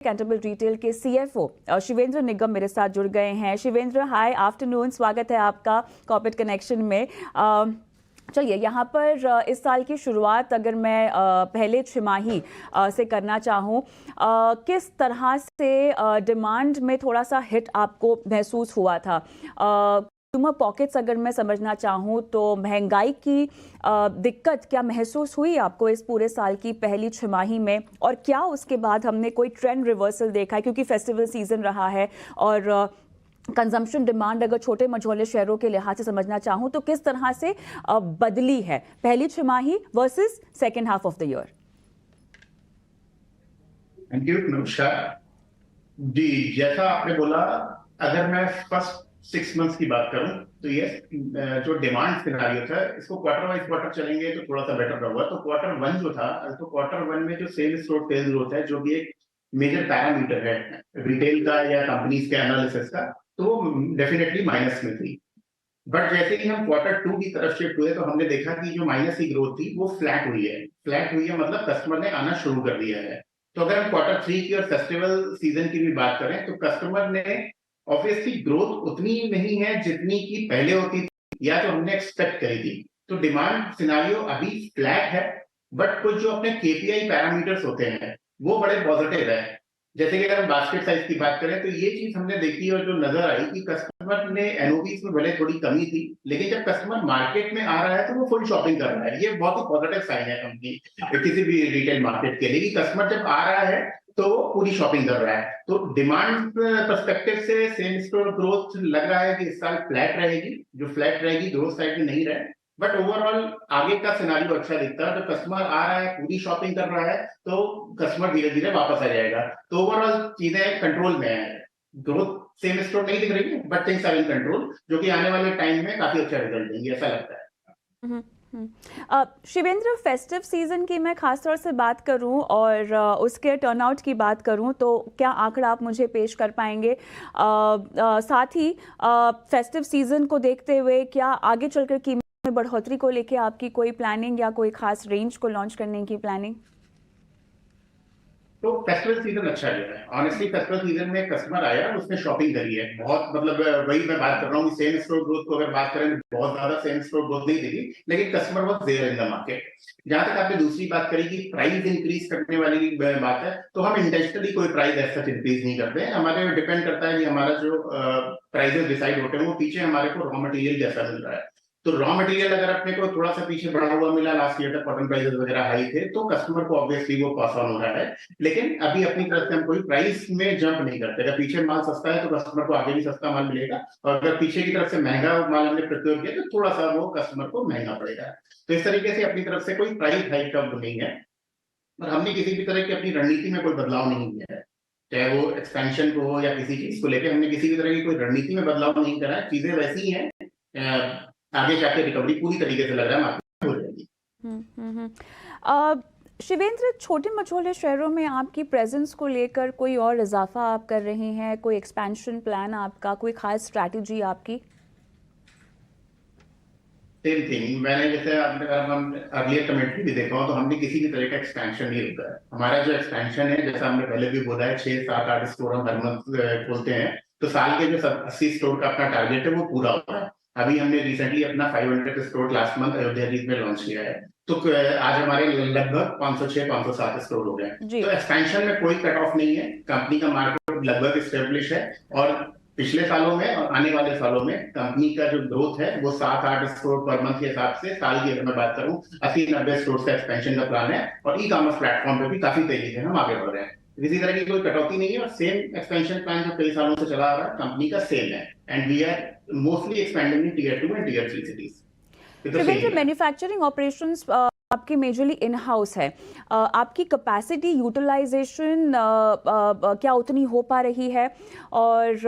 Canterbury retail के CFO Shivendra निगम मेरे साथ जुड़ गए हैं। शिवेंद्र, हाय आफ्टरनून, स्वागत है आपका कॉर्पोरेट कनेक्शन में। चलिए, यहाँ पर इस साल की शुरुआत अगर मैं पहले छमाही से करना चाहूँ, किस तरह से डिमांड में थोड़ा सा हिट आपको महसूस हुआ था? कंज्यूमर पॉकेट्स अगर मैं समझना चाहूँ तो महंगाई की दिक्कत क्या महसूस हुई आपको इस पूरे साल की पहली छमाही में, और क्या उसके बाद हमने कोई ट्रेंड रिवर्सल देखा है? क्योंकि फेस्टिवल सीजन रहा है और कंजम्पशन डिमांड अगर छोटे मझोले शहरों के लिहाज से समझना चाहूँ तो किस तरह से बदली है पहली छमाही versus second half of the year? Thank you नमस्कार जी। जैसा आपने बोला, अगर मैं फर्स्ट 6 मंथ्स की बात करूं तो ये जो डिमांड सिनेरियो था, इसको क्वार्टर वाइज क्वार्टर चलेंगे तो थोड़ा सा बेटर होगा। तो क्वार्टर वन जो था, तो क्वार्टर वन में जो सेल स्टोर सेल्स ग्रोथ है, जो भी एक मेजर पैरामीटर है रिटेल का या कंपनीज के एनालिसिस का, तो वो डेफिनेटली माइनस में थी। बट जैसे ही हम क्वार्टर टू की तरफ शिफ्ट हुए तो हमने देखा कि जो माइनस की ग्रोथ थी वो फ्लैट हुई है। फ्लैट हुई है मतलब कस्टमर ने आना शुरू कर दिया है। तो अगर हम क्वार्टर थ्री की और फेस्टिवल सीजन की भी बात करें तो कस्टमर ने ऑब्वियसली ग्रोथ उतनी नहीं है जितनी की पहले होती थी या जो हमने एक्सपेक्ट करी थी। तो डिमांड सिनारियो अभी फ्लैट है, बट कुछ जो अपने केपीआई पैरामीटर्स होते हैं वो बड़े पॉजिटिव है। जैसे कि अगर हम बास्केट साइज की बात करें तो ये चीज हमने देखी और जो नजर आई कि कस्टमर ने एनओवीज में भले थोड़ी कमी थी, लेकिन जब कस्टमर मार्केट में आ रहा है तो वो फुल शॉपिंग कर रहा है। ये बहुत ही पॉजिटिव साइन है कंपनी किसी भी रिटेल मार्केट के लिए कि कस्टमर जब आ रहा है तो पूरी शॉपिंग कर रहा है। तो डिमांड पर्सपेक्टिव से सेम स्टोर ग्रोथ लग रहा है कि इस साल फ्लैट रहेगी। जो फ्लैट रहेगी ग्रोथ साइड में नहीं रहे, बट ओवरऑल आगे का सिनारियो अच्छा दिखता है। तो कस्टमर आ रहा है, पूरी शॉपिंग कर रहा है, तो कस्टमर धीरे धीरे वापस आ जाएगा। तो ओवरऑल चीजें कंट्रोल में है। ग्रोथ सेम स्टोर नहीं दिख रही है, but things are in control, जो कि आने वाले टाइम में काफी अच्छा रिजल्ट देंगे, ऐसा लगता है। शिवेंद्र, फेस्टिव सीजन की मैं खास तौर से बात करूं और उसके टर्नआउट की बात करूं तो क्या आंकड़ा आप मुझे पेश कर पाएंगे? साथ ही फेस्टिव सीजन को देखते हुए क्या आगे चलकर कीमत में बढ़ोतरी को लेके आपकी कोई प्लानिंग या कोई खास रेंज को लॉन्च करने की प्लानिंग? तो फेस्टिवल सीजन अच्छा गया है। ऑनेस्टली फेस्टिवल सीजन में कस्टमर आया, उसने शॉपिंग करी है बहुत। मतलब वही मैं बात कर रहा हूँ कि सेम स्टोर ग्रोथ को अगर बात करें तो बहुत ज्यादा सेम स्टोर ग्रोथ नहीं दिखी, लेकिन customer was there in the market. जहां तक आपने दूसरी बात करी कि प्राइस इंक्रीज करने वाली बात है, तो हम इंटेंशनली कोई प्राइस ऐसा इंक्रीज नहीं करते हैं। हमारे डिपेंड करता है कि हमारा जो प्राइसेस डिसाइड होते हैं वो पीछे हमारे को रॉ मटेरियल जैसा मिल रहा है। तो रॉ मटेरियल अगर अपने को थोड़ा सा पीछे बढ़ा हुआ मिला, लास्ट ईयर तक कॉटन प्राइसेस वगैरह हाई थे, तो कस्टमर को ऑब्वियसली वो पास ऑन हो रहा है। लेकिन अभी अपनी तरफ से हम कोई प्राइस में जंप नहीं करते। अगर पीछे माल सस्ता है तो कस्टमर को आगे भी सस्ता माल मिलेगा, और अगर पीछे की तरफ से महंगा माल हमने प्रोक्योर किया तो थोड़ा सा वो कस्टमर को महंगा पड़ेगा। तो इस तरीके से अपनी तरफ से कोई प्राइस हाइक का नहीं है, और हमने किसी भी तरह की अपनी रणनीति में कोई बदलाव नहीं किया है। चाहे वो एक्सपेंशन को हो या किसी चीज को लेकर, हमने किसी भी तरह की कोई रणनीति में बदलाव नहीं करा है। चीजें वैसी ही हैं। आगे जाके रिकवरी पूरी तरीके से लग रहा है मार्केट हो जाएगी। शिवेंद्र, छोटे मझोले शहरों में आपकी प्रेजेंस को लेकर कोई और इजाफा आप कर रहे हैं? कोई एक्सपेंशन प्लान आपका, कोई खास स्ट्रैटेजी आपकी? सेम थिंग मैंने जैसे हम अर्लियर कमेंट्री भी देखा हो तो हमने किसी भी तरह का एक्सपेंशन नहीं रुका है। हमारा जो एक्सपेंशन है, जैसा हमने पहले भी बोला है, 6, 7, 8 स्टोर हम हर मंथ खोलते हैं। तो साल के जो 80 स्टोर का अपना टारगेट है वो पूरा हो रहा है। अभी हमने रिसेंटली अपना 500 स्टोर लास्ट मंथ अयोध्या जीत में लॉन्च किया है। तो आज हमारे लगभग 506, 507 स्टोर हो गए। तो एक्सपेंशन में कोई कट ऑफ नहीं है। कंपनी का मार्केट लगभग स्टेब्लिश है, और पिछले सालों में और आने वाले सालों में कंपनी का जो ग्रोथ है वो 7-8 स्टोर पर मंथ के हिसाब से, साल की अगर मैं बात करूं 80-90 स्टोर का एक्सपेंशन का प्लान है। और ई कॉमर्स प्लेटफॉर्म पे भी काफी तेजी से हम आगे बढ़ रहे हैं। किसी तरह की कोई कटौती नहीं है, और सेम एक्सपेंशन प्लान जो कई सालों से चला आ रहा है कंपनी का सेम है। And we are mostly expanding in tier 2 and tier 3 cities. Manufacturing operations आपकी मेजरली इन हाउस है। आपकी कैपेसिटी यूटिलाइजेशन क्या उतनी हो पा रही है, और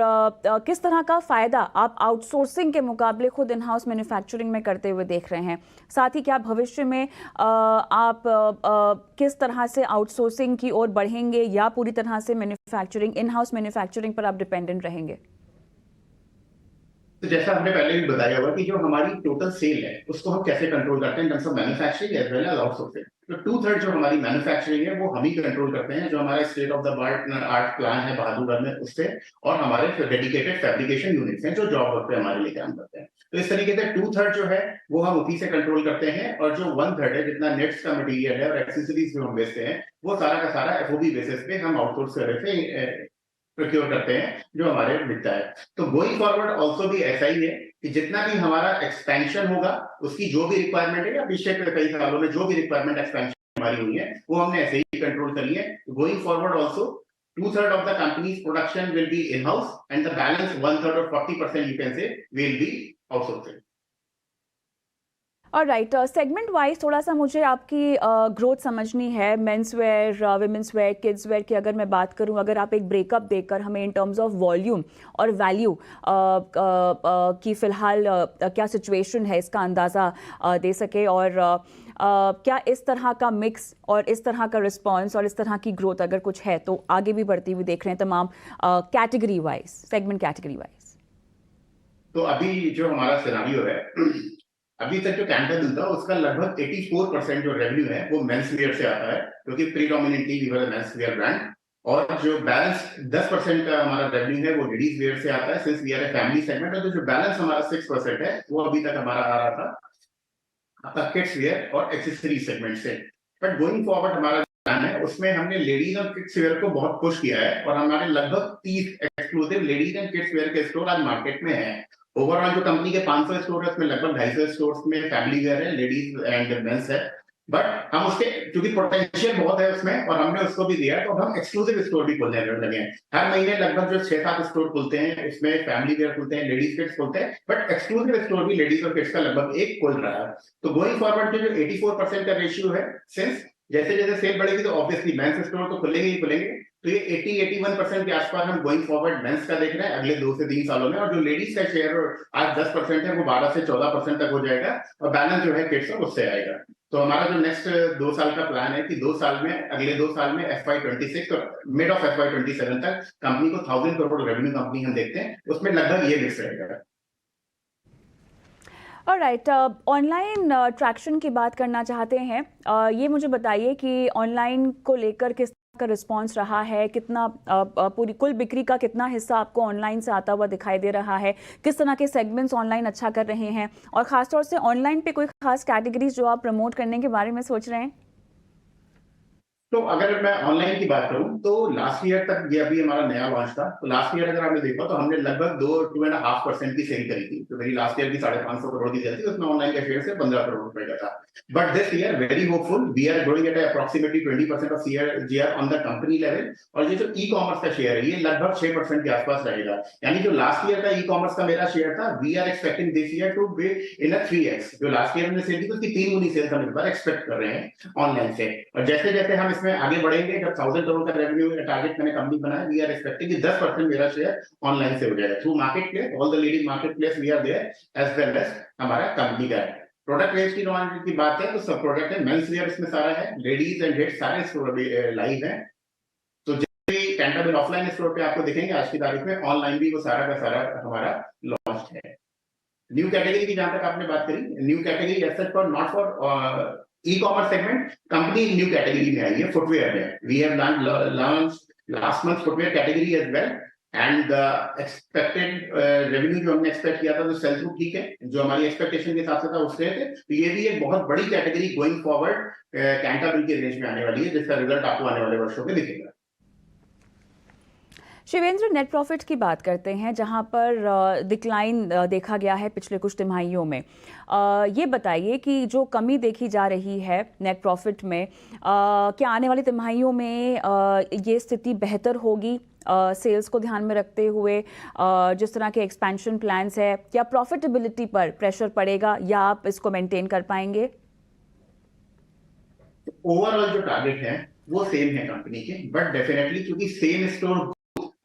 किस तरह का फ़ायदा आप आउटसोर्सिंग के मुकाबले खुद इन हाउस मैन्युफैक्चरिंग में करते हुए देख रहे हैं? साथ ही क्या भविष्य में आप किस तरह से आउटसोर्सिंग की ओर बढ़ेंगे, या पूरी तरह से मैन्युफैक्चरिंग, इन हाउस मैन्युफैक्चरिंग पर आप डिपेंडेंट रहेंगे? तो जैसा हमने पहले भी बताया हुआ कि जो हमारी टोटल सेल है उसको हम कैसे कंट्रोल करते हैं in terms of manufacturing as well as outsourcing. तो 2/3 जो हमारी मैन्युफैक्चरिंग है वो हम ही कंट्रोल करते हैं, जो हमारा state of the art plan है बहादुरगढ़ में उससे, और हमारे डेडिकेटेड फैब्रिकेशन यूनिट्स हैं जो जॉब वर्क पे हमारे लिए काम करते हैं। तो इस तरीके से 2/3 जो है वो हम उसी से कंट्रोल करते हैं, और जो 1/3 है जितना नेट्स का मटेरियल है और एक्सेसरीज जो हम बेचते हैं वो सारा का सारा एफओबी बेसिस पे हम आउटसोर्स से प्रोक्योर करते हैं जो हमारे बिकता है। तो गोइंग फॉरवर्ड ऑल्सो भी ऐसा ही है कि जितना भी हमारा एक्सपेंशन होगा उसकी जो भी रिक्वायरमेंट है, या पिछले कई सालों में जो भी रिक्वायरमेंट एक्सपेंशन हमारी हुई है वो हमने ऐसे ही कंट्रोल कर लिया है। Going forward also 2/3 of the company's production will be in-house and the balance 1/3 or 40% you can say will be outsourcing. और राइट, सेगमेंट वाइज थोड़ा सा मुझे आपकी ग्रोथ समझनी है। Men's wear, women's wear, kids wear की अगर मैं बात करूं, अगर आप एक ब्रेकअप देकर हमें इन टर्म्स ऑफ वॉल्यूम और वैल्यू की फ़िलहाल क्या सिचुएशन है इसका अंदाज़ा दे सके, और क्या इस तरह का मिक्स और इस तरह का रिस्पॉन्स और इस तरह की ग्रोथ अगर कुछ है तो आगे भी बढ़ती हुई देख रहे हैं तमाम category wise, segment category wise. तो अभी जो हमारा सिनेरियो है, अभी तक जो कैंटर था उसका लगभग 84% जो रेवेन्यू है वो मेंस वेयर से आता है, क्योंकि predominantly we were men's wear brand. और जो बैलेंस 10% का हमारा रेवेन्यू है वो लेडीज वेयर से आता है, since we are a family segment. और जो बैलेंस हमारा 6% है वो अभी तक हमारा आ रहा था आपका किड्स वेयर और एक्सेसरीज सेगमेंट से। बट गोइंग फॉरवर्ड हमारा प्लान है उसमें हमने लेडीज और किड्स वेयर को बहुत पुश किया है, और हमारे लगभग 30 exclusive ladies and kids where के स्टोर आज मार्केट में है। ओवरऑल जो कंपनी के 500 स्टोर है उसमें लगभग 250 स्टोर में फैमिली वेयर है, लेडीज एंड मेंस है। बट हम उसके, क्योंकि पोटेंशियल बहुत है उसमें और हमने उसको भी दिया है, तो हम एक्सक्लूसिव स्टोर भी खोलने लगे हैं। हर महीने लगभग जो 6-7 स्टोर खुलते हैं, इसमें फैमिली वेयर खुलते हैं, लेडीज किड्स खुलते हैं, बट एक्सक्लूसिव स्टोर भी लेडीज और किड्स का लगभग एक खोल रहा है। तो गोइंग फॉरवर्ड जो 84% का रेशियो है, सिंस जैसे जैसे सेल बढ़ेगी तो ऑब्वियसली मेंस स्टोर तो खुलेंगे ही खुलेंगे। तो ये 80-81% के आसपास हम गोइंग फॉरवर्ड मेंस का देख रहे हैं अगले 2 से 3 सालों में, और जो लेडीज का शेयर आज 10% है वो 12 से 14% तक हो जाएगा, और बैलेंस जो है किड्स और उससे आएगा। तो हमारा जो नेक्स्ट 2 साल का प्लान है कि 2 साल में, अगले 2 साल में FY26 और मिड ऑफ FY27 तक कंपनी को 1000 करोड़ रेवेन्यू कंपनी हम देखते हैं, उसमें लगभग ये मिक्स रहेगा। ऑलराइट, ऑनलाइन ट्रैक्शन की बात करना चाहते हैं। ये मुझे बताइए कि ऑनलाइन को लेकर किस तरह का रिस्पांस रहा है, कितना पूरी कुल बिक्री का कितना हिस्सा आपको ऑनलाइन से आता हुआ दिखाई दे रहा है, किस तरह के सेगमेंट्स ऑनलाइन अच्छा कर रहे हैं, और ख़ासतौर से ऑनलाइन पे कोई खास कैटेगरीज जो आप प्रमोट करने के बारे में सोच रहे हैं? तो अगर मैं ऑनलाइन की बात करूं तो लास्ट ईयर तक, ये अभी हमारा नया लॉन्च था, तो लास्ट ईयर अगर आपने देखा तो हमने लगभग 2.5% की सेल करी थी। तो मेरी लास्ट ईयर की 550 करोड़ की सेल थी, उसमें ऑनलाइन का शेयर से 15 करोड़ रुपए का था। But this year very hopeful, we are growing at approximately 20% of CAGR on the company level, और ये जो ई कॉमर्स का शेयर है ये लगभग 6% के आसपास रहेगा। यानी जो लास्ट ईयर का ई कॉमर्स का मेरा शेयर था, we are expecting this year to be in a 3x। जो लास्ट ईयर हमने सेल की उसकी 3 गुनी सेल्स हम इस बार एक्सपेक्ट कर रहे हैं ऑनलाइन से। और जैसे जैसे हम इसमें आगे बढ़ेंगे, जब 1000 करोड़ का रेवेन्यू टारगेट मैंने कंपनी बनाया, वी आर एक्सपेक्टिंग कि 10% मेरा शेयर ऑनलाइन से हो जाएगा through marketplace. All the leading marketplace we are there, as well as हमारा कंपनी का है। प्रोडक्ट रेंज की बात है तो सब प्रोडक्ट है, मेंस वेयर इसमें सारा है, लेडीज एंड जेंट्स सारे स्टोर लाइव है। तो जब भी कैंटरबिल ऑफलाइन स्टोर पे आपको दिखेंगे आज की तारीख में, ऑनलाइन भी वो सारा का सारा हमारा लॉन्च है। न्यू कैटेगरी की जहां तक आपने बात करी, new category as such for not for e-commerce segment, company new category में आई है, फुटवेयर में। We have launched last month footwear category as well, and expected revenue जो हमने एक्सपेक्ट किया था, तो सेल थ्रू ठीक है, जो हमारी एक्सपेक्टेशन के हिसाब से था उससे थे। तो ये भी एक बहुत बड़ी कैटेगरी गोइंग फॉरवर्ड कैंटरबिल के रेंज में आने वाली है, जिसका रिजल्ट आपको आने वाले वर्षों में दिखेगा। शिवेंद्र, नेट प्रॉफिट की बात करते हैं, जहां पर डिक्लाइन देखा गया है पिछले कुछ तिमाहियों में। ये बताइए कि जो कमी देखी जा रही है नेट प्रॉफिट में, क्या आने वाली तिमाहियों में ये स्थिति बेहतर होगी सेल्स को ध्यान में रखते हुए? जिस तरह के एक्सपेंशन प्लान्स है, क्या प्रॉफिटेबिलिटी पर प्रेशर पड़ेगा या आप इसको मेंटेन कर पाएंगे? ओवरऑल जो टारगेट है वो सेम है कंपनी के, बट डेफिनेटली क्योंकि सेम स्टोर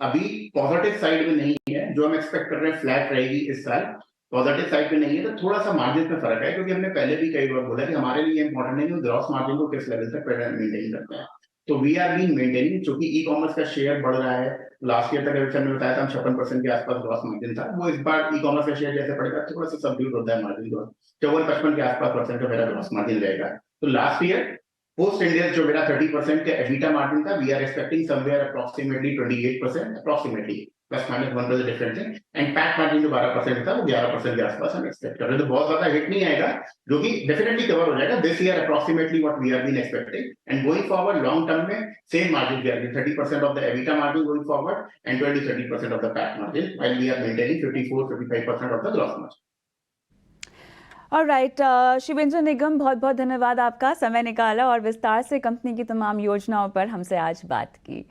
अभी पॉजिटिव साइड में नहीं है, जो हम एक्सपेक्ट कर रहे हैं फ्लैट रहेगी इस साल, पॉजिटिव साइड में नहीं है, तो थोड़ा सा मार्जिन में फर्क है। क्योंकि हमने पहले भी कई बार बोला कि हमारे लिए इंपॉर्टेंट है कि ग्रॉस मार्जिन को किस लेवल तक मेंटेन करते हैं। तो वी आर बीन मेंटेनिंग, चूंकि ई कॉमर्स का शेयर बढ़ रहा है। लास्ट ईयर तक अभी सर ने बताया था हम 56% के आसपास ग्रॉस मार्जिन था, वो इस बार ई कॉमर्स का शेयर जैसे बढ़ेगा थोड़ा सा सबड्यूट होता है मार्जिन ग्रोथ, 54-55 के आसपास परसेंट का मेरा ग्रॉस मार्जिन रहेगा। तो लास्ट ईयर पोस्ट इंडिया जो मेरा 30% का एबिटा मार्जिन था, we are expecting somewhere approximately 28%, approximately plus minus 1% difference है। एंड पैट मार्जिन जो 12% था वो 11% के आसपास हम एक्सपेक्ट कर रहे हैं। तो बहुत ज्यादा हिट नहीं आएगा, जो कि डेफिनेटली कवर हो जाएगा this year approximately what we are been expecting. And going forward long term में same margin gearing 30% of the EBITDA margin going forward and 20-30% of the PAT margin, while we are maintaining 54-55% of the gross margin. Alright, Shivendra Nigam, बहुत बहुत धन्यवाद आपका, समय निकाला और विस्तार से कंपनी की तमाम योजनाओं पर हमसे आज बात की।